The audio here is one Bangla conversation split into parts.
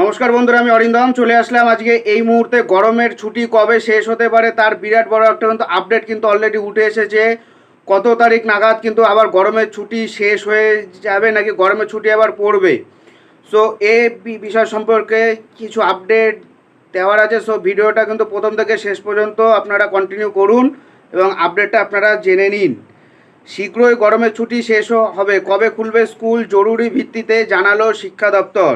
নমস্কার বন্ধুরা, আমি অরিন্দম চলে আসলাম আজকে এই মুহূর্তে গরমের ছুটি কবে শেষ হতে পারে তার বিরাট বড় একটা কিন্তু আপডেট কিন্তু অলরেডি উঠে এসেছে। কত তারিখ নাগাদ কিন্তু আবার গরমের ছুটি শেষ হয়ে যাবে নাকি গরমের ছুটি আবার পড়বে। সো এই বিষয় সম্পর্কে কিছু আপডেট দেওয়ার আছে। সো ভিডিওটা কিন্তু প্রথম থেকে শেষ পর্যন্ত আপনারা কন্টিনিউ করুন এবং আপডেটটা আপনারা জেনে নিন। শীঘ্রই গরমের ছুটি শেষ হবে, কবে খুলবে স্কুল জরুরি ভিত্তিতে জানালো শিক্ষা দপ্তর।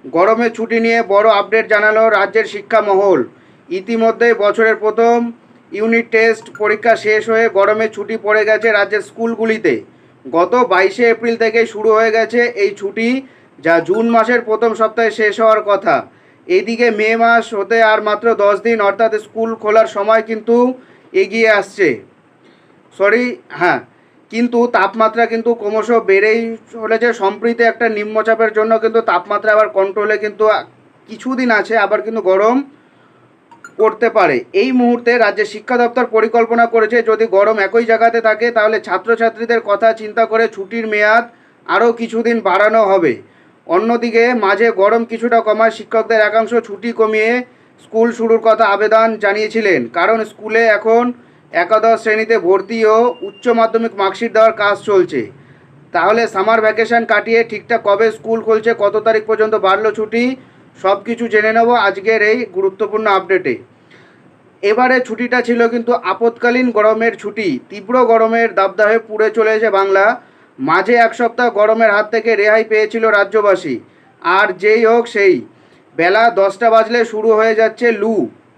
গরমের ছুটি নিয়ে বড় আপডেট জানালো রাজ্যের শিক্ষা মহল। ইতিমধ্যেই বছরের প্রথম ইউনিট টেস্ট পরীক্ষা শেষ হয়ে গরমের ছুটি পড়ে গেছে রাজ্যের স্কুলগুলিতে। গত 22শে এপ্রিল থেকে শুরু হয়ে গেছে এই ছুটি, যা জুন মাসের প্রথম সপ্তাহে শেষ হওয়ার কথা। এইদিকে মে মাস হতে আর মাত্র 10 দিন, অর্থাৎ স্কুল খোলার সময় কিন্তু এগিয়ে আসছে। কিন্তু তাপমাত্রা কিন্তু ক্রমশ বেড়েই চলেছে। সম্প্রতি একটা নিম্নচাপের জন্য কিন্তু তাপমাত্রা আবার কন্ট্রোলে কিন্তু কিছুদিন আছে, আবার কিন্তু গরম পড়তে পারে। এই মুহূর্তে রাজ্যের শিক্ষা দপ্তর পরিকল্পনা করেছে যদি গরম একই জায়গাতে থাকে তাহলে ছাত্রছাত্রীদের কথা চিন্তা করে ছুটির মেয়াদ আরও কিছুদিন বাড়ানো হবে। অন্যদিকে মাঝে গরম কিছুটা কমায় শিক্ষকদের একাংশ ছুটি কমিয়ে স্কুল শুরুর কথা আবেদন জানিয়েছিলেন, কারণ স্কুলে এখন একাদশ শ্রেণীতে ভর্তি ও উচ্চ মাধ্যমিক মার্কশিট দেওয়ার কাজ চলছে। তাহলে সামার ভ্যাকেশন কাটিয়ে ঠিকঠাক কবে স্কুল খুলছে, কত তারিখ পর্যন্ত বাড়লো ছুটি, সব কিছু জেনে নেব আজকের এই গুরুত্বপূর্ণ আপডেটে। এবারে ছুটিটা ছিল কিন্তু আপৎকালীন গরমের ছুটি। তীব্র গরমের দাবদাহে পুড়ে চলেছে বাংলা। মাঝে এক সপ্তাহ গরমের হাত থেকে রেহাই পেয়েছিল রাজ্যবাসী। আর যেই হোক সেই বেলা 10টা বাজলে শুরু হয়ে যাচ্ছে লু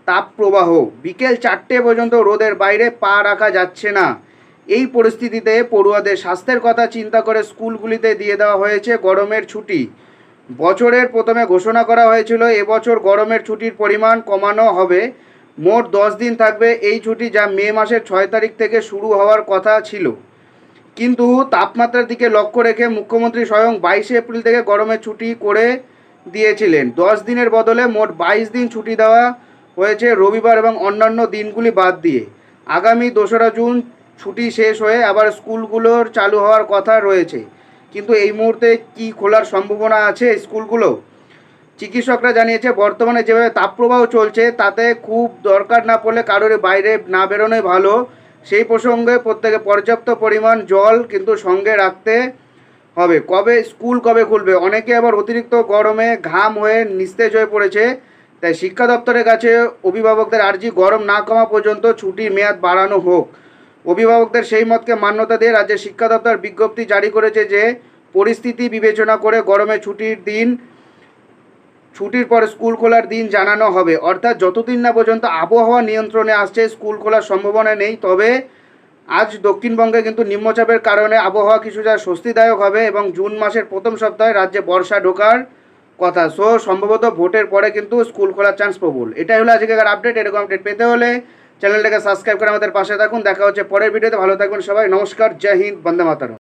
তাপপ্রবাহ। বিকেল 4টে পর্যন্ত রোদের বাইরে পা রাখা যাচ্ছে না। এই পরিস্থিতিতে পড়ুয়াদের স্বাস্থ্যের কথা চিন্তা করে স্কুলগুলিতে দিয়ে দেওয়া হয়েছে গরমের ছুটি। বছরের প্রথমে ঘোষণা করা হয়েছিল এবছর গরমের ছুটির পরিমাণ কমানো হবে। মোট 10 দিন থাকবে এই ছুটি, যা মে মাসের 6 তারিখ থেকে শুরু হওয়ার কথা ছিল। কিন্তু তাপমাত্রার দিকে লক্ষ্য রেখে মুখ্যমন্ত্রী স্বয়ং 22শে এপ্রিল থেকে গরমের ছুটি করে দিয়েছিলেন। 10 দিনের বদলে মোট 22 দিন ছুটি দেওয়া হয়েছে, রবিবার এবং অন্যান্য দিনগুলি বাদ দিয়ে। আগামী 2রা জুন ছুটি শেষ হয়ে আবার স্কুলগুলোর চালু হওয়ার কথা রয়েছে। কিন্তু এই মুহূর্তে কি খোলার সম্ভাবনা আছে স্কুলগুলো? চিকিৎসকরা জানিয়েছে বর্তমানে যেভাবে তাপপ্রবাহ চলছে তাতে খুব দরকার না পড়লে কারোর বাইরে না বেরোনোই ভালো। সেই প্রসঙ্গে প্রত্যেকে পর্যাপ্ত পরিমাণ জল কিন্তু সঙ্গে রাখতে হবে। স্কুল কবে খুলবে? অনেকে আবার অতিরিক্ত গরমে ঘাম হয়ে নিস্তেজ হয়ে পড়েছে। তাই শিক্ষা দপ্তরের কাছে অভিভাবকদের আর্জি, গরম না কমা পর্যন্ত ছুটির মেয়াদ বাড়ানো হোক। অভিভাবকদের সেই মতকে মান্যতা দিয়ে রাজ্যের শিক্ষা দপ্তর বিজ্ঞপ্তি জারি করেছে যে পরিস্থিতি বিবেচনা করে গরমে ছুটির পরে স্কুল খোলার দিন জানানো হবে। অর্থাৎ যতদিন না পর্যন্ত আবহাওয়া নিয়ন্ত্রণে আসছে স্কুল খোলার সম্ভাবনা নেই। তবে আজ দক্ষিণবঙ্গে কিন্তু নিম্নচাপের কারণে আবহাওয়া কিছুটা স্বস্তিদায়ক হবে এবং জুন মাসের প্রথম সপ্তাহে রাজ্যে বর্ষা ঢোকার কথা। সো সম্ভবত ভোটের পরে কিন্তু স্কুল খোলার চান্স প্রবল। এটাই হলো আজকের আপডেট। এরকম আপডেট পেতে হলে চ্যানেলটাকে সাবস্ক্রাইব করে আমাদের পাশে থাকুন। দেখা হচ্ছে পরের ভিডিওতে। ভালো থাকবেন সবাই। নমস্কার, জয় হিন্দ, বন্দে মাতরম।